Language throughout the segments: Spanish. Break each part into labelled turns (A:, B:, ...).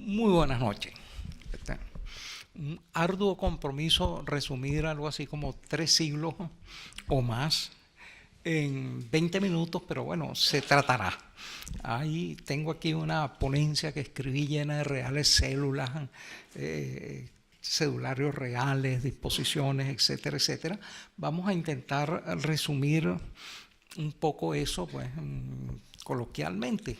A: Muy buenas noches. Un arduo compromiso resumir algo así como 3 siglos o más en 20 minutos, pero bueno, se tratará. Ahí tengo aquí una ponencia que escribí llena de reales células, cedularios reales, disposiciones, etcétera, etcétera. Vamos a intentar resumir un poco eso, pues, coloquialmente.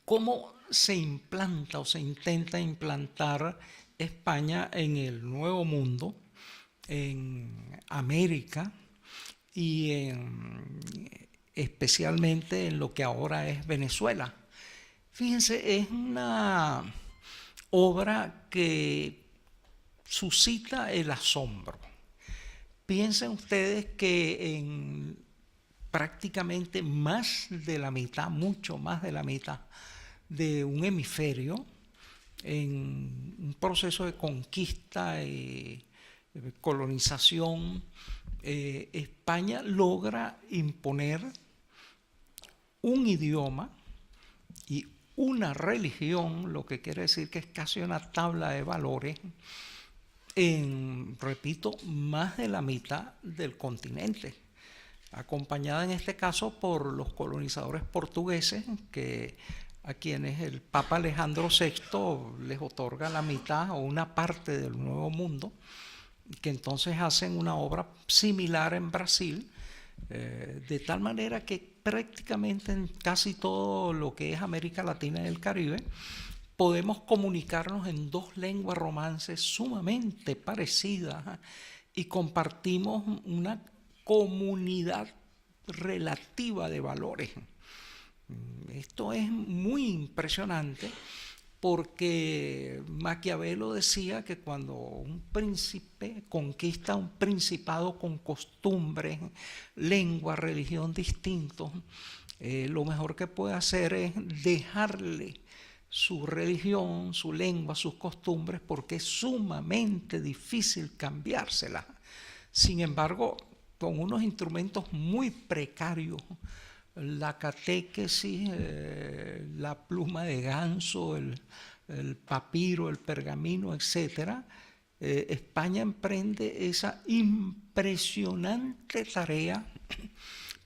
A: ¿Cómo se implanta o se intenta implantar España en el Nuevo Mundo, en América y especialmente en lo que ahora es Venezuela? Fíjense, es una obra que suscita el asombro. Piensen ustedes que en prácticamente más de la mitad, mucho más de la mitad de un hemisferio, en un proceso de conquista y colonización, España logra imponer un idioma y una religión, lo que quiere decir que es casi una tabla de valores, en, repito, más de la mitad del continente, acompañada en este caso por los colonizadores portugueses, que a quienes el Papa Alejandro VI les otorga la mitad o una parte del Nuevo Mundo, que entonces hacen una obra similar en Brasil, de tal manera que prácticamente en casi todo lo que es América Latina y el Caribe podemos comunicarnos en dos lenguas romances sumamente parecidas, y compartimos una comunidad relativa de valores. Esto es muy impresionante porque Maquiavelo decía que cuando un príncipe conquista un principado con costumbres, lengua, religión distintos, lo mejor que puede hacer es dejarle su religión, su lengua, sus costumbres, porque es sumamente difícil cambiárselas. Sin embargo, con unos instrumentos muy precarios, la catequesis, la pluma de ganso, el papiro, el pergamino, etcétera, España emprende esa impresionante tarea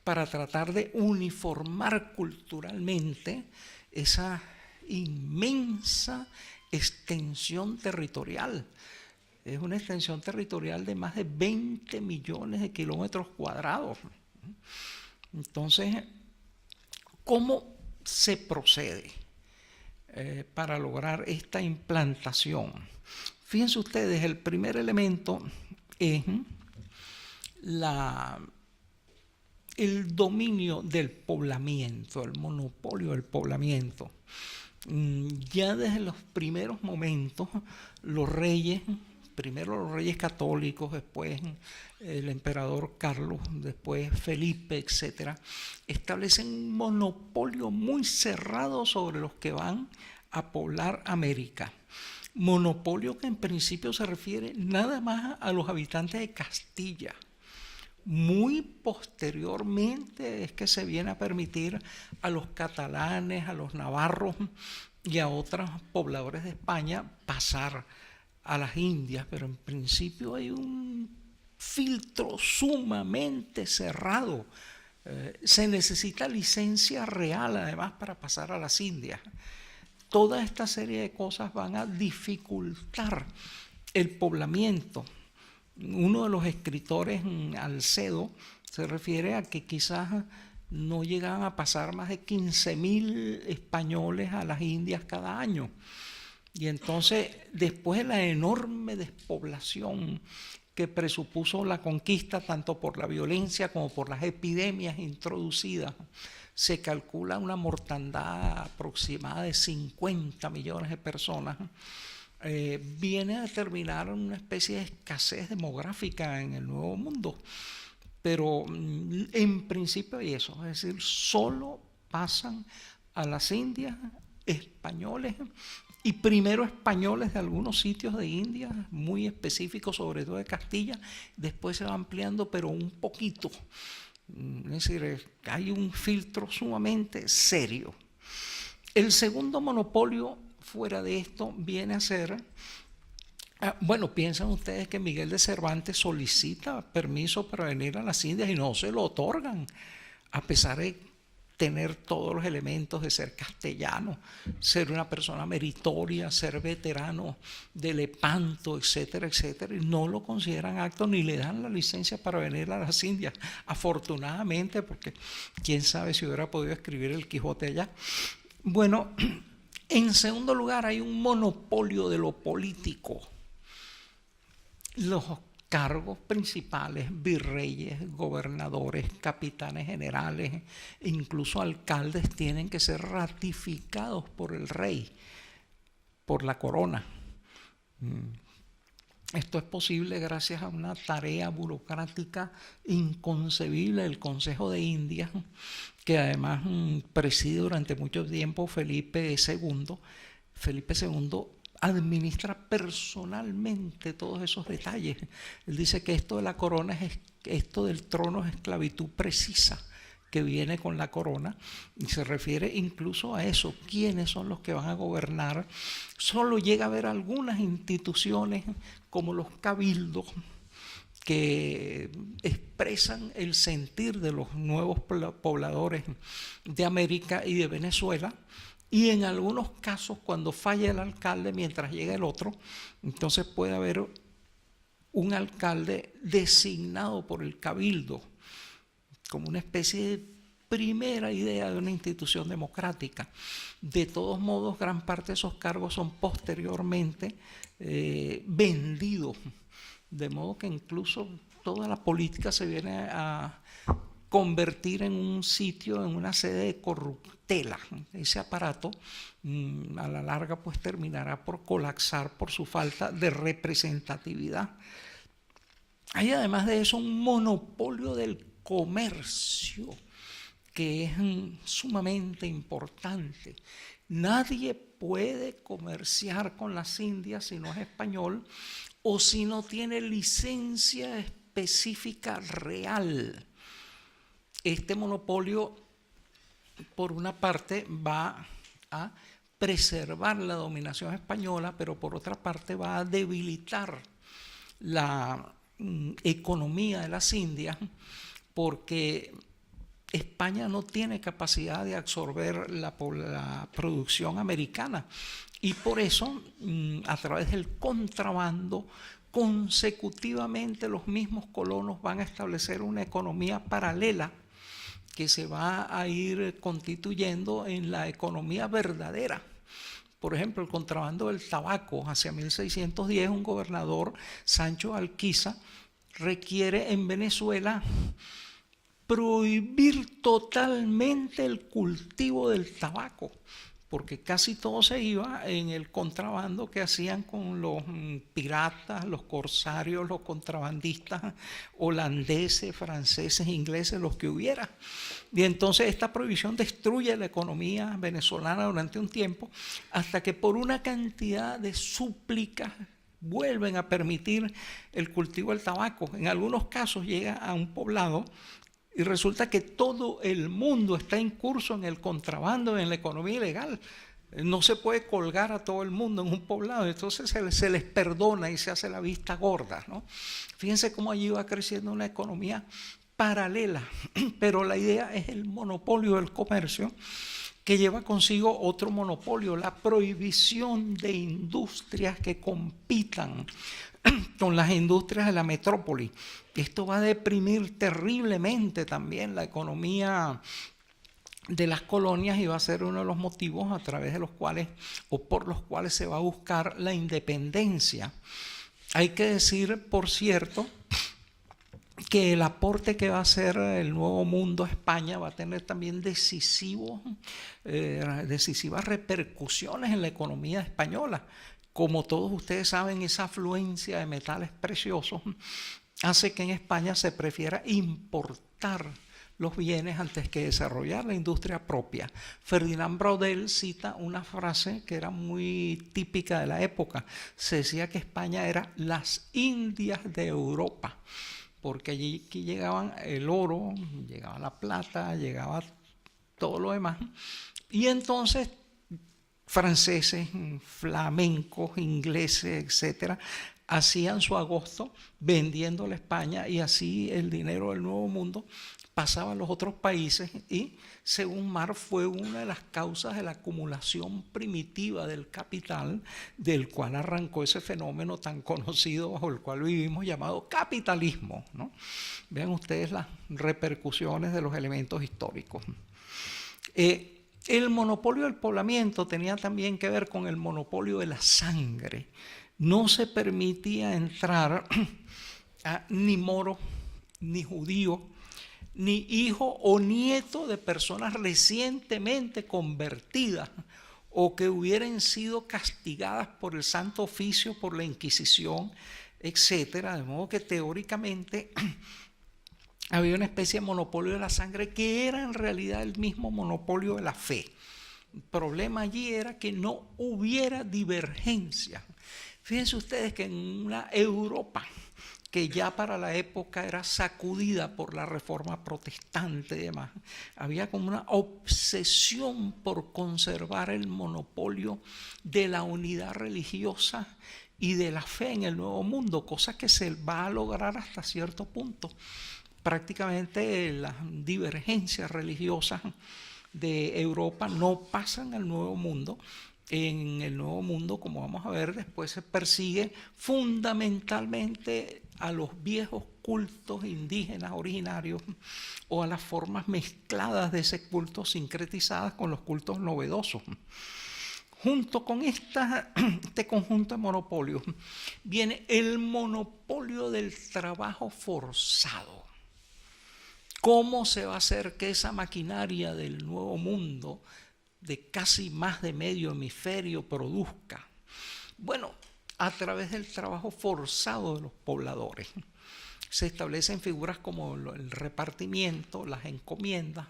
A: para tratar de uniformar culturalmente esa inmensa extensión territorial. Es una extensión territorial de más de 20 millones de kilómetros cuadrados. Entonces, ¿cómo se procede para lograr esta implantación? Fíjense ustedes, el primer elemento es el dominio del poblamiento, el monopolio del poblamiento. Ya desde los primeros momentos, los reyes, primero los reyes católicos, después el emperador Carlos, después Felipe, etcétera, establecen un monopolio muy cerrado sobre los que van a poblar América. Monopolio que en principio se refiere nada más a los habitantes de Castilla. Muy posteriormente es que se viene a permitir a los catalanes, a los navarros y a otros pobladores de España pasar a las Indias, pero en principio hay un filtro sumamente cerrado. Se necesita licencia real además para pasar a las Indias. Toda esta serie de cosas van a dificultar el poblamiento. Uno de los escritores, Alcedo, se refiere a que quizás no llegan a pasar más de 15.000 españoles a las Indias cada año. Y entonces, después de la enorme despoblación que presupuso la conquista, tanto por la violencia como por las epidemias introducidas, se calcula una mortandad aproximada de 50 millones de personas. Viene a determinar una especie de escasez demográfica en el Nuevo Mundo. Pero en principio hay eso, es decir, solo pasan a las Indias españoles, y primero españoles de algunos sitios de India, muy específicos, sobre todo de Castilla, después se va ampliando, pero un poquito. Es decir, hay un filtro sumamente serio. El segundo monopolio fuera de esto viene a ser, bueno, piensan ustedes que Miguel de Cervantes solicita permiso para venir a las Indias y no se lo otorgan, a pesar de tener todos los elementos de ser castellano, ser una persona meritoria, ser veterano de Lepanto, etcétera, etcétera, y no lo consideran acto ni le dan la licencia para venir a las Indias, afortunadamente, porque quién sabe si hubiera podido escribir el Quijote allá. Bueno, en segundo lugar hay un monopolio de lo político. Los cargos principales, virreyes, gobernadores, capitanes generales, incluso alcaldes, tienen que ser ratificados por el rey, por la corona. Esto es posible gracias a una tarea burocrática inconcebible del Consejo de Indias, que además preside durante mucho tiempo Felipe II. Felipe II administra personalmente todos esos detalles. Él dice que esto de la corona esto del trono es esclavitud precisa que viene con la corona, y se refiere incluso a eso, quiénes son los que van a gobernar. Solo llega a haber algunas instituciones como los cabildos que expresan el sentir de los nuevos pobladores de América y de Venezuela. Y en algunos casos, cuando falla el alcalde mientras llega el otro, entonces puede haber un alcalde designado por el cabildo, como una especie de primera idea de una institución democrática. De todos modos, gran parte de esos cargos son posteriormente vendidos, de modo que incluso toda la política se viene a convertir en un sitio, en una sede de corruptela. Ese aparato a la larga pues terminará por colapsar por su falta de representatividad. Hay además de eso un monopolio del comercio que es sumamente importante. Nadie puede comerciar con las Indias si no es español o si no tiene licencia específica real. Este monopolio, por una parte, va a preservar la dominación española, pero por otra parte va a debilitar la economía de las Indias, porque España no tiene capacidad de absorber la producción americana, y por eso, a través del contrabando, consecutivamente los mismos colonos van a establecer una economía paralela que se va a ir constituyendo en la economía verdadera. Por ejemplo, el contrabando del tabaco. Hacia 1610, un gobernador, Sancho Alquiza, requiere en Venezuela prohibir totalmente el cultivo del tabaco, porque casi todo se iba en el contrabando que hacían con los piratas, los corsarios, los contrabandistas holandeses, franceses, ingleses, los que hubiera. Y entonces esta prohibición destruye la economía venezolana durante un tiempo, hasta que por una cantidad de súplicas vuelven a permitir el cultivo del tabaco. En algunos casos llega a un poblado y resulta que todo el mundo está incurso en el contrabando, en la economía ilegal. No se puede colgar a todo el mundo en un poblado, entonces se les perdona y se hace la vista gorda, ¿no? Fíjense cómo allí va creciendo una economía paralela, pero la idea es el monopolio del comercio, que lleva consigo otro monopolio, la prohibición de industrias que compitan con las industrias de la metrópoli. Esto va a deprimir terriblemente también la economía de las colonias y va a ser uno de los motivos a través de los cuales o por los cuales se va a buscar la independencia. Hay que decir, por cierto, que el aporte que va a hacer el Nuevo Mundo a España va a tener también decisivas repercusiones en la economía española. Como todos ustedes saben, esa afluencia de metales preciosos hace que en España se prefiera importar los bienes antes que desarrollar la industria propia. Ferdinand Braudel cita una frase que era muy típica de la época. Se decía que España era las Indias de Europa, porque allí aquí llegaban el oro, llegaba la plata, llegaba todo lo demás, y entonces franceses, flamencos, ingleses, etcétera, hacían su agosto vendiéndole a España, y así el dinero del Nuevo Mundo pasaba a los otros países, y según Marx fue una de las causas de la acumulación primitiva del capital, del cual arrancó ese fenómeno tan conocido bajo el cual vivimos llamado capitalismo, ¿no? Vean ustedes las repercusiones de los elementos históricos. El monopolio del poblamiento tenía también que ver con el monopolio de la sangre. No se permitía entrar a ni moro, ni judío, ni hijo o nieto de personas recientemente convertidas o que hubieran sido castigadas por el Santo Oficio, por la Inquisición, etcétera. De modo que teóricamente había una especie de monopolio de la sangre que era en realidad el mismo monopolio de la fe. El problema allí era que no hubiera divergencia. Fíjense ustedes que en una Europa que ya para la época era sacudida por la reforma protestante y demás, había como una obsesión por conservar el monopolio de la unidad religiosa y de la fe en el Nuevo Mundo, cosa que se va a lograr hasta cierto punto. Prácticamente las divergencias religiosas de Europa no pasan al Nuevo Mundo. En el Nuevo Mundo, como vamos a ver después, se persigue fundamentalmente a los viejos cultos indígenas originarios o a las formas mezcladas de ese culto sincretizadas con los cultos novedosos. Junto con este conjunto de monopolios viene el monopolio del trabajo forzado. ¿Cómo se va a hacer que esa maquinaria del Nuevo Mundo de casi más de medio hemisferio produzca? Bueno, a través del trabajo forzado de los pobladores. Se establecen figuras como el repartimiento, las encomiendas,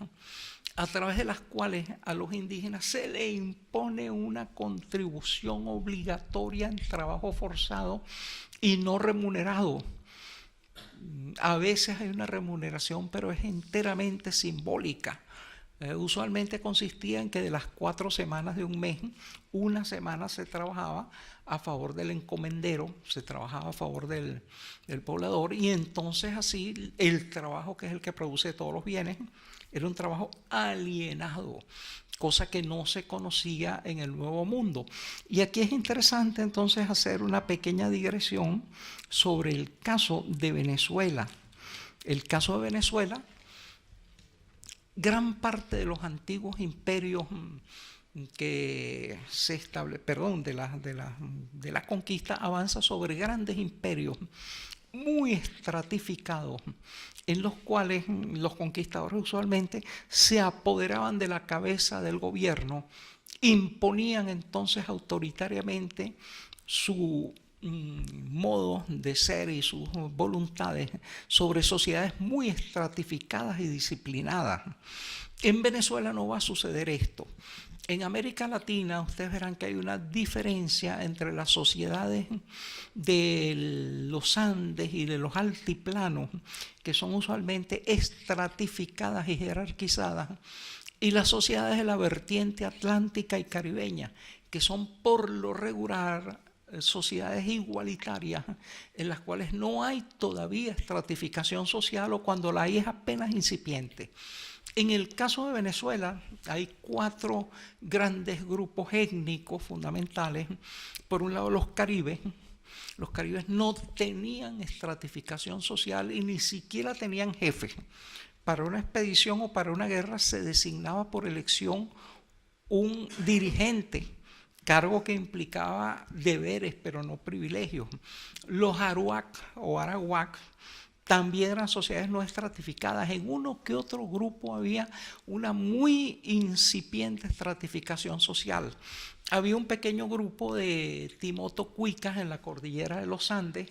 A: a través de las cuales a los indígenas se le impone una contribución obligatoria en trabajo forzado y no remunerado. A veces hay una remuneración, pero es enteramente simbólica. Usualmente consistía en que de las 4 semanas de un mes, una semana se trabajaba a favor del encomendero, se trabajaba a favor del poblador, y entonces así el trabajo, que es el que produce todos los bienes, era un trabajo alienado, cosa que no se conocía en el Nuevo Mundo. Y aquí es interesante entonces hacer una pequeña digresión sobre el caso de Venezuela. El caso de Venezuela, gran parte de los antiguos imperios que se de la conquista avanza sobre grandes imperios muy estratificados, en los cuales los conquistadores usualmente se apoderaban de la cabeza del gobierno, imponían entonces autoritariamente su modo de ser y sus voluntades sobre sociedades muy estratificadas y disciplinadas. En Venezuela no va a suceder esto. En América Latina ustedes verán que hay una diferencia entre las sociedades de los Andes y de los altiplanos, que son usualmente estratificadas y jerarquizadas, y las sociedades de la vertiente atlántica y caribeña, que son por lo regular sociedades igualitarias en las cuales no hay todavía estratificación social, o cuando la hay es apenas incipiente. En el caso de Venezuela hay 4 grandes grupos étnicos fundamentales. Por un lado, los caribes. Los caribes no tenían estratificación social y ni siquiera tenían jefes. Para una expedición o para una guerra se designaba por elección un dirigente, cargo que implicaba deberes pero no privilegios. Los aruac o arawak también eran sociedades no estratificadas. En uno que otro grupo había una muy incipiente estratificación social. Había un pequeño grupo de timotocuicas en la cordillera de los Andes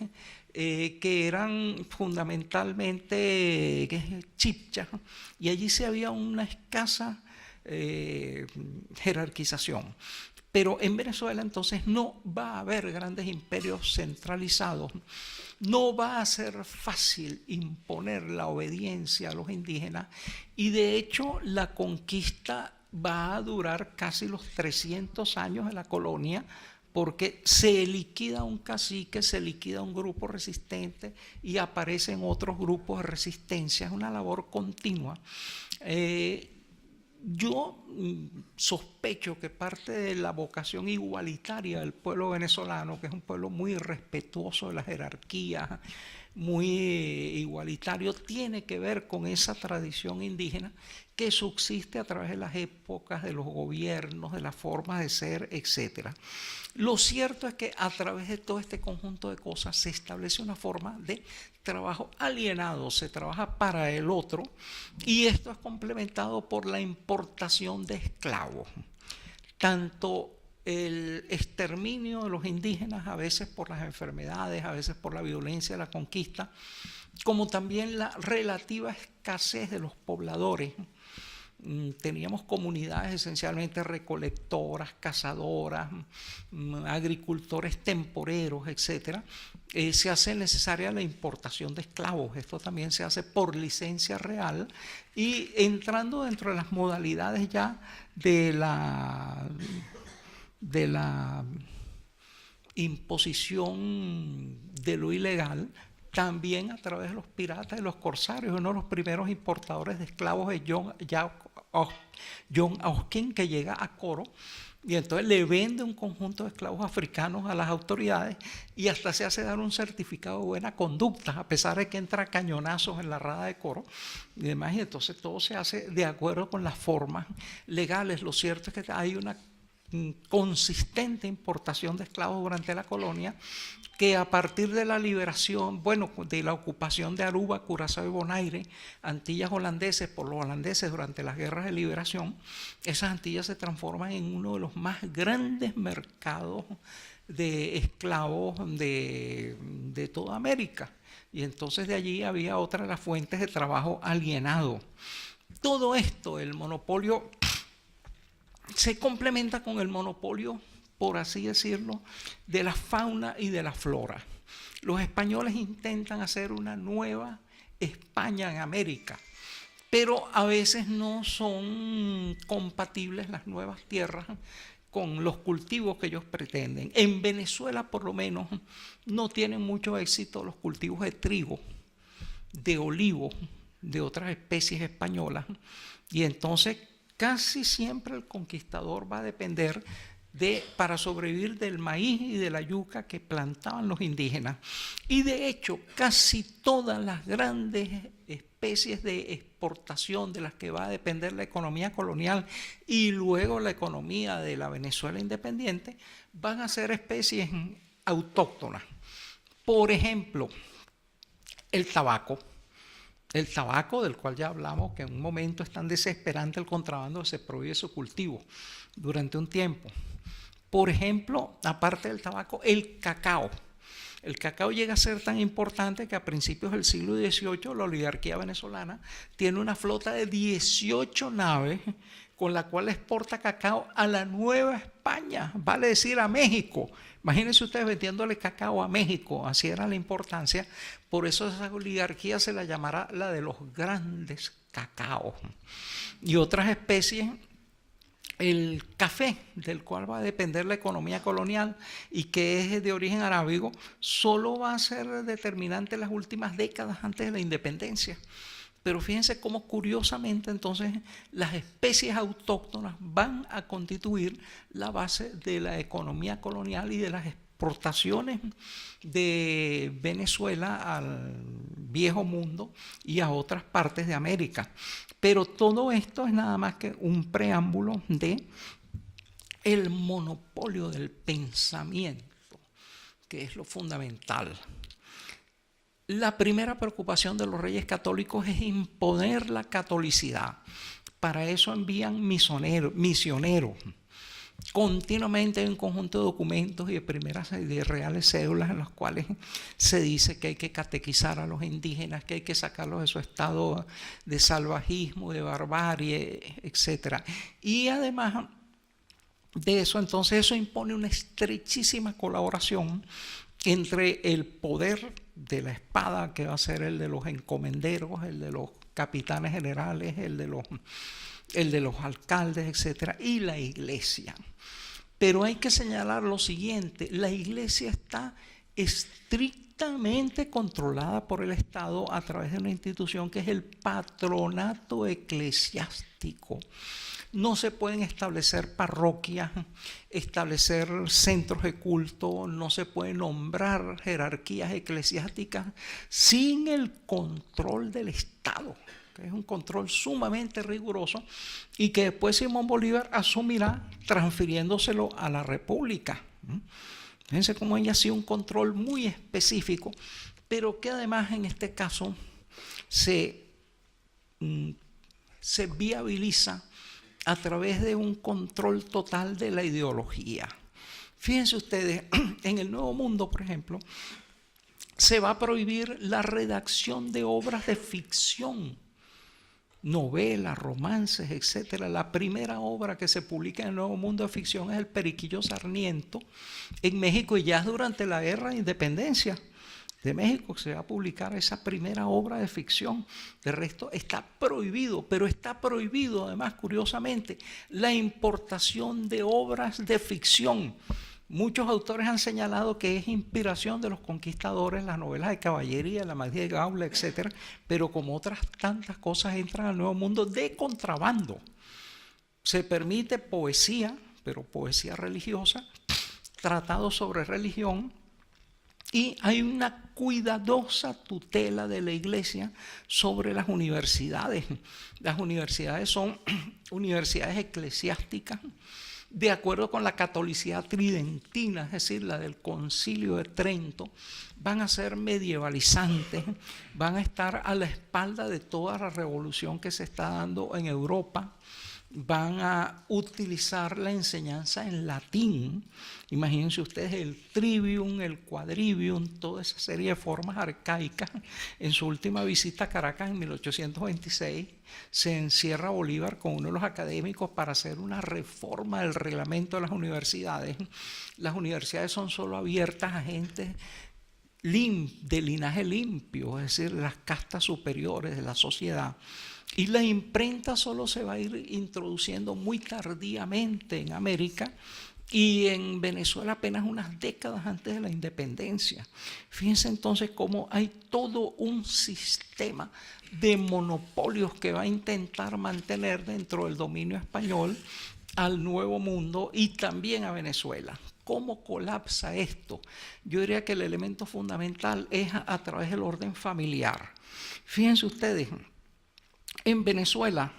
A: que eran fundamentalmente chipchas, y allí sí había una escasa jerarquización. Pero en Venezuela entonces no va a haber grandes imperios centralizados, no va a ser fácil imponer la obediencia a los indígenas, y de hecho la conquista va a durar casi los 300 años de la colonia, porque se liquida un cacique, se liquida un grupo resistente y aparecen otros grupos de resistencia. Es una labor continua. Yo sospecho que parte de la vocación igualitaria del pueblo venezolano, que es un pueblo muy respetuoso de la jerarquía, muy igualitario, tiene que ver con esa tradición indígena que subsiste a través de las épocas, de los gobiernos, de las formas de ser, etc. Lo cierto es que a través de todo este conjunto de cosas se establece una forma de trabajo alienado, se trabaja para el otro, y esto es complementado por la importación de esclavos. Tanto el exterminio de los indígenas, a veces por las enfermedades, a veces por la violencia de la conquista, como también la relativa escasez de los pobladores. Teníamos comunidades esencialmente recolectoras, cazadoras, agricultores temporeros, etc. Se hace necesaria la importación de esclavos. Esto también se hace por licencia real, y entrando dentro de las modalidades ya de la imposición de lo ilegal, también a través de los piratas y los corsarios. Uno de los primeros importadores de esclavos es John Austin, que llega a Coro, y entonces le vende un conjunto de esclavos africanos a las autoridades, y hasta se hace dar un certificado de buena conducta, a pesar de que entra cañonazos en la rada de Coro y demás. Y entonces todo se hace de acuerdo con las formas legales. Lo cierto es que hay una consistente importación de esclavos durante la colonia, que a partir de la liberación, de la ocupación de Aruba, Curazao y Bonaire, Antillas holandeses por los holandeses durante las guerras de liberación, esas Antillas se transforman en uno de los más grandes mercados de esclavos de toda América. Y entonces de allí había otra de las fuentes de trabajo alienado. Todo esto, el monopolio, se complementa con el monopolio, por así decirlo, de la fauna y de la flora. Los españoles intentan hacer una nueva España en América, pero a veces no son compatibles las nuevas tierras con los cultivos que ellos pretenden. En Venezuela, por lo menos, no tienen mucho éxito los cultivos de trigo, de olivo, de otras especies españolas, y entonces casi siempre el conquistador va a depender para sobrevivir del maíz y de la yuca que plantaban los indígenas. Y de hecho, casi todas las grandes especies de exportación de las que va a depender la economía colonial y luego la economía de la Venezuela independiente van a ser especies autóctonas. Por ejemplo, el tabaco. El tabaco, del cual ya hablamos, que en un momento es tan desesperante el contrabando que se prohíbe su cultivo durante un tiempo. Por ejemplo, aparte del tabaco, el cacao. El cacao llega a ser tan importante que a principios del siglo XVIII la oligarquía venezolana tiene una flota de 18 naves con la cual exporta cacao a la Nueva España, vale decir a México. Imagínense ustedes vendiéndole cacao a México, así era la importancia. Por eso esa oligarquía se la llamará la de los grandes cacaos. Y otras especies, el café, del cual va a depender la economía colonial y que es de origen arábigo, solo va a ser determinante en las últimas décadas antes de la independencia. Pero fíjense cómo curiosamente entonces las especies autóctonas van a constituir la base de la economía colonial y de las exportaciones de Venezuela al viejo mundo y a otras partes de América. Pero todo esto es nada más que un preámbulo de el monopolio del pensamiento, que es lo fundamental. La primera preocupación de los reyes católicos es imponer la catolicidad. Para eso envían misioneros. Continuamente hay un conjunto de documentos y de primeras y de reales cédulas en los cuales se dice que hay que catequizar a los indígenas, que hay que sacarlos de su estado de salvajismo, de barbarie, etc. Y además de eso, entonces eso impone una estrechísima colaboración entre el poder de la espada, que va a ser el de los encomenderos, el de los capitanes generales, el de los el de los alcaldes, etcétera, y la iglesia. Pero hay que señalar lo siguiente: la iglesia está estrictamente controlada por el Estado a través de una institución que es el patronato eclesiástico. No se pueden establecer parroquias, establecer centros de culto, no se puede nombrar jerarquías eclesiásticas sin el control del Estado, que es un control sumamente riguroso y que después Simón Bolívar asumirá transfiriéndoselo a la República. Fíjense cómo ella ha sido un control muy específico, pero que además en este caso se viabiliza a través de un control total de la ideología. Fíjense ustedes, en el Nuevo Mundo, por ejemplo, se va a prohibir la redacción de obras de ficción, novelas, romances, etcétera. La primera obra que se publica en el Nuevo Mundo de ficción es El Periquillo Sarmiento en México, y ya durante la Guerra de Independencia de México se va a publicar esa primera obra de ficción. De resto está prohibido, pero está prohibido además, curiosamente, la importación de obras de ficción. Muchos autores han señalado que es inspiración de los conquistadores, las novelas de caballería, la magia de Gaula, etc. Pero como otras tantas cosas entran al Nuevo Mundo de contrabando. Se permite poesía, pero poesía religiosa, tratados sobre religión, y hay una cuidadosa tutela de la iglesia sobre las universidades. Las universidades son universidades eclesiásticas de acuerdo con la catolicidad tridentina, es decir, la del Concilio de Trento. Van a ser medievalizantes, van a estar a la espalda de toda la revolución que se está dando en Europa. Van a utilizar la enseñanza en latín. Imagínense ustedes el trivium, el quadrivium, toda esa serie de formas arcaicas. En su última visita a Caracas en 1826 se encierra Bolívar con uno de los académicos para hacer una reforma del reglamento de las universidades. Las universidades son solo abiertas a gente de linaje limpio, es decir, las castas superiores de la sociedad. Y la imprenta solo se va a ir introduciendo muy tardíamente en América, y en Venezuela apenas unas décadas antes de la independencia. Fíjense entonces cómo hay todo un sistema de monopolios que va a intentar mantener dentro del dominio español al Nuevo Mundo y también a Venezuela. ¿Cómo colapsa esto? Yo diría que el elemento fundamental es a través del orden familiar. Fíjense ustedes, en Venezuela,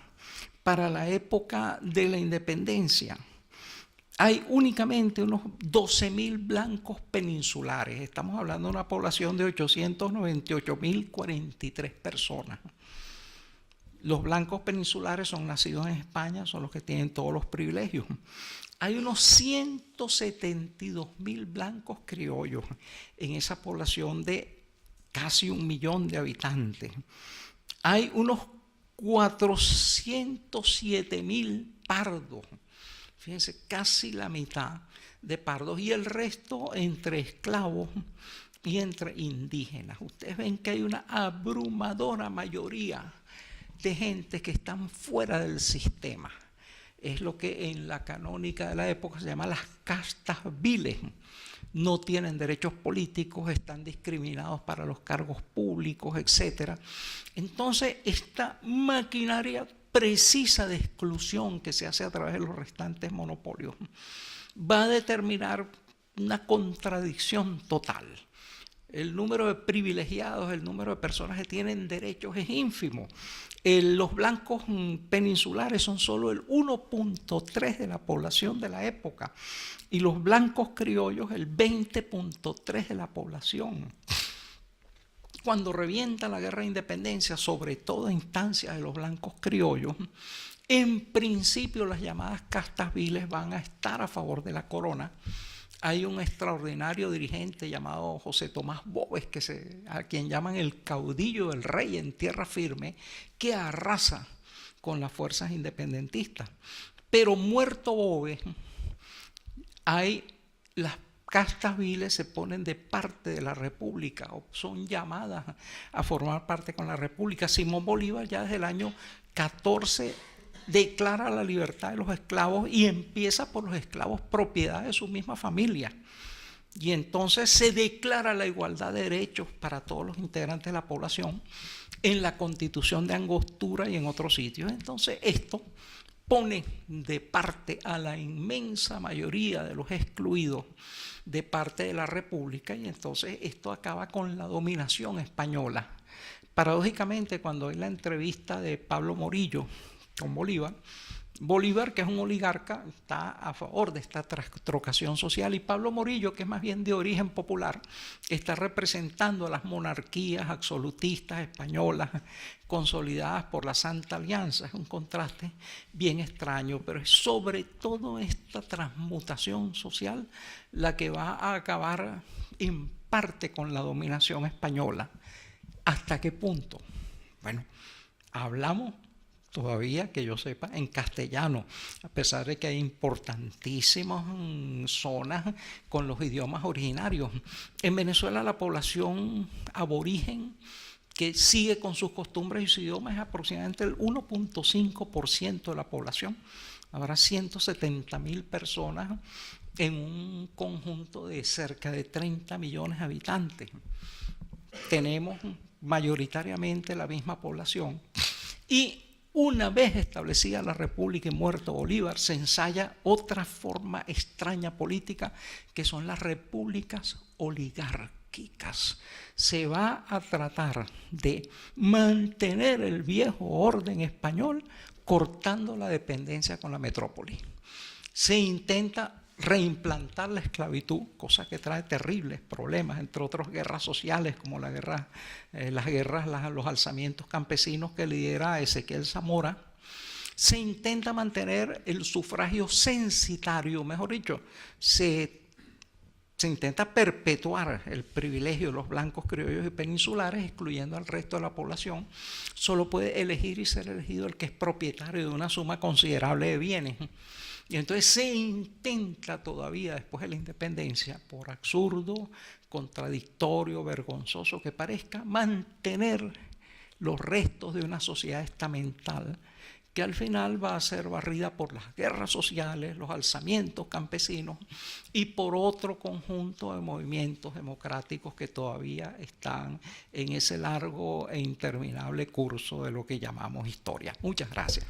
A: para la época de la independencia, hay únicamente unos 12.000 blancos peninsulares. Estamos hablando de una población de 898.043 personas. Los blancos peninsulares son nacidos en España, son los que tienen todos los privilegios. Hay unos 172.000 blancos criollos en esa población de casi 1 millón de habitantes. Hay unos 407.000 pardos. Fíjense, casi la mitad de pardos, y el resto entre esclavos y entre indígenas. Ustedes ven que hay una abrumadora mayoría de gente que están fuera del sistema. Es lo que en la canónica de la época se llama las castas viles. No tienen derechos políticos, están discriminados para los cargos públicos, etc. Entonces, esta maquinaria precisa de exclusión que se hace a través de los restantes monopolios va a determinar una contradicción total. El número de privilegiados, el número de personas que tienen derechos es ínfimo. Los blancos peninsulares son solo el 1.3 de la población de la época, y los blancos criollos el 20.3 de la población. Cuando revienta la guerra de independencia, sobre todo a instancias de los blancos criollos, en principio las llamadas castas viles van a estar a favor de la corona. Hay un extraordinario dirigente llamado José Tomás Boves, a quien llaman el caudillo del rey en tierra firme, que arrasa con las fuerzas independentistas. Pero muerto Boves, las castas viles se ponen de parte de la República, o son llamadas a formar parte con la República. Simón Bolívar ya desde el año 14 declara la libertad de los esclavos y empieza por los esclavos propiedad de su misma familia. Y entonces se declara la igualdad de derechos para todos los integrantes de la población en la Constitución de Angostura y en otros sitios. Entonces esto pone de parte a la inmensa mayoría de los excluidos de parte de la República, y entonces esto acaba con la dominación española. Paradójicamente, cuando hay la entrevista de Pablo Morillo con Bolívar, Bolívar, que es un oligarca, está a favor de esta trocación social, y Pablo Morillo, que es más bien de origen popular, está representando a las monarquías absolutistas españolas consolidadas por la Santa Alianza. Es un contraste bien extraño, pero es sobre todo esta transmutación social la que va a acabar en parte con la dominación española. ¿Hasta qué punto? Bueno, hablamos todavía, que yo sepa, en castellano, a pesar de que hay importantísimas zonas con los idiomas originarios. En Venezuela la población aborigen que sigue con sus costumbres y su idioma es aproximadamente el 1.5% de la población. Habrá 170.000 personas en un conjunto de cerca de 30 millones de habitantes. Tenemos mayoritariamente la misma población, y una vez establecida la República y muerto Bolívar, se ensaya otra forma extraña política, que son las repúblicas oligárquicas. Se va a tratar de mantener el viejo orden español cortando la dependencia con la metrópoli. Se intenta reimplantar la esclavitud, cosa que trae terribles problemas, entre otras guerras sociales como los alzamientos campesinos que lidera Ezequiel Zamora. Se intenta mantener el sufragio censitario, mejor dicho, se intenta perpetuar el privilegio de los blancos criollos y peninsulares, excluyendo al resto de la población. Solo puede elegir y ser elegido el que es propietario de una suma considerable de bienes. Y entonces se intenta todavía, después de la independencia, por absurdo, contradictorio, vergonzoso que parezca, mantener los restos de una sociedad estamental que al final va a ser barrida por las guerras sociales, los alzamientos campesinos y por otro conjunto de movimientos democráticos que todavía están en ese largo e interminable curso de lo que llamamos historia. Muchas gracias.